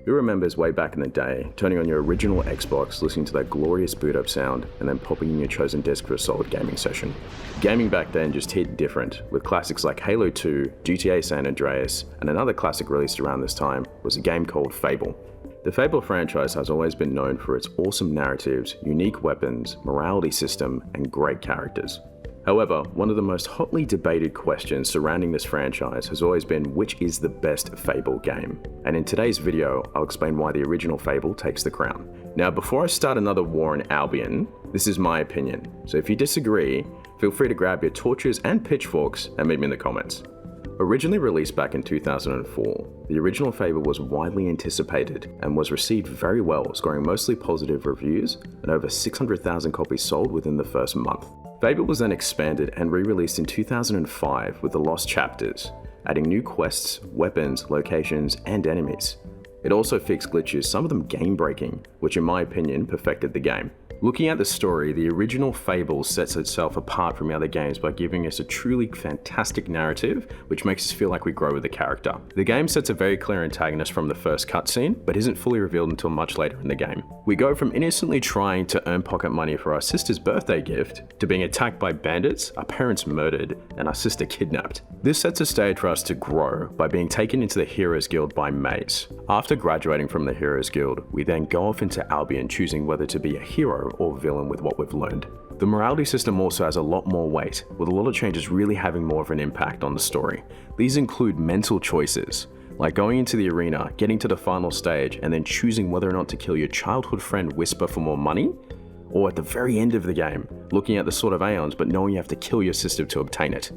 Who remembers way back in the day, turning on your original Xbox, listening to that glorious boot up sound, and then popping in your chosen disc for a solid gaming session? Gaming back then just hit different, with classics like Halo 2, GTA San Andreas, and another classic released around this time was a game called Fable. The Fable franchise has always been known for its awesome narratives, unique weapons, morality system, and great characters. However, one of the most hotly debated questions surrounding this franchise has always been which is the best Fable game. And in today's video, I'll explain why the original Fable takes the crown. Now, before I start another war in Albion, this is my opinion. So if you disagree, feel free to grab your torches and pitchforks and meet me in the comments. Originally released back in 2004, the original Fable was widely anticipated and was received very well, scoring mostly positive reviews and over 600,000 copies sold within the first month. Fable was then expanded and re-released in 2005 with the Lost Chapters, adding new quests, weapons, locations, and enemies. It also fixed glitches, some of them game-breaking, which in my opinion perfected the game. Looking at the story, the original Fable sets itself apart from the other games by giving us a truly fantastic narrative, which makes us feel like we grow with the character. The game sets a very clear antagonist from the first cutscene, but isn't fully revealed until much later in the game. We go from innocently trying to earn pocket money for our sister's birthday gift, to being attacked by bandits, our parents murdered, and our sister kidnapped. This sets a stage for us to grow by being taken into the Heroes Guild by Maze. After graduating from the Heroes Guild, we then go off into Albion, choosing whether to be a hero or villain with what we've learned. The morality system also has a lot more weight, with a lot of changes really having more of an impact on the story. These include mental choices, like going into the arena, getting to the final stage, and then choosing whether or not to kill your childhood friend Whisper for more money, or at the very end of the game, looking at the Sword of Aeons but knowing you have to kill your sister to obtain it.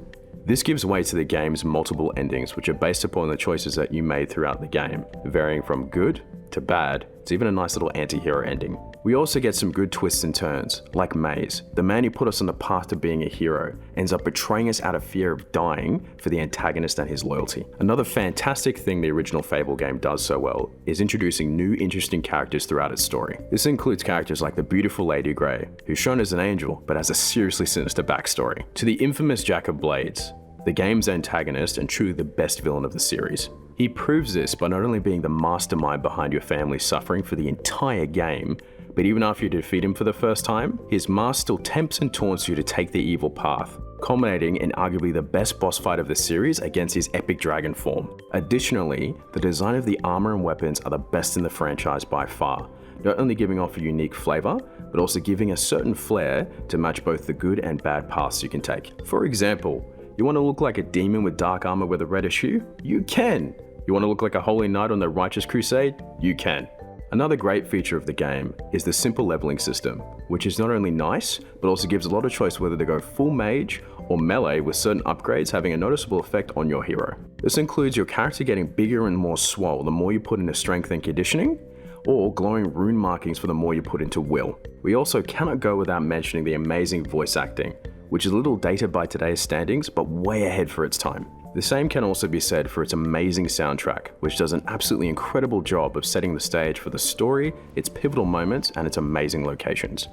This gives way to the game's multiple endings, which are based upon the choices that you made throughout the game, varying from good to bad, to even a nice little anti-hero ending. We also get some good twists and turns, like Maze, the man who put us on the path to being a hero, ends up betraying us out of fear of dying for the antagonist and his loyalty. Another fantastic thing the original Fable game does so well is introducing new interesting characters throughout its story. This includes characters like the beautiful Lady Grey, who's shown as an angel but has a seriously sinister backstory, to the infamous Jack of Blades, the game's antagonist and truly the best villain of the series. He proves this by not only being the mastermind behind your family's suffering for the entire game, but even after you defeat him for the first time, his mask still tempts and taunts you to take the evil path, culminating in arguably the best boss fight of the series against his epic dragon form. Additionally, the design of the armor and weapons are the best in the franchise by far, not only giving off a unique flavor, but also giving a certain flair to match both the good and bad paths you can take. For example, you want to look like a demon with dark armor with a reddish hue? You can! You want to look like a holy knight on the righteous crusade? You can. Another great feature of the game is the simple leveling system, which is not only nice, but also gives a lot of choice whether to go full mage or melee, with certain upgrades having a noticeable effect on your hero. This includes your character getting bigger and more swole the more you put into strength and conditioning, or glowing rune markings for the more you put into will. We also cannot go without mentioning the amazing voice acting, which is a little dated by today's standings, but way ahead for its time. The same can also be said for its amazing soundtrack, which does an absolutely incredible job of setting the stage for the story, its pivotal moments, and its amazing locations.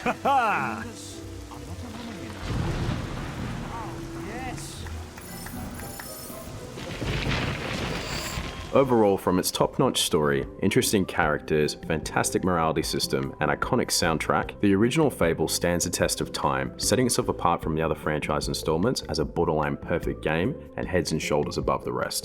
Ha-ha! Overall, from its top-notch story, interesting characters, fantastic morality system, and iconic soundtrack, the original Fable stands the test of time, setting itself apart from the other franchise installments as a borderline perfect game and heads and shoulders above the rest.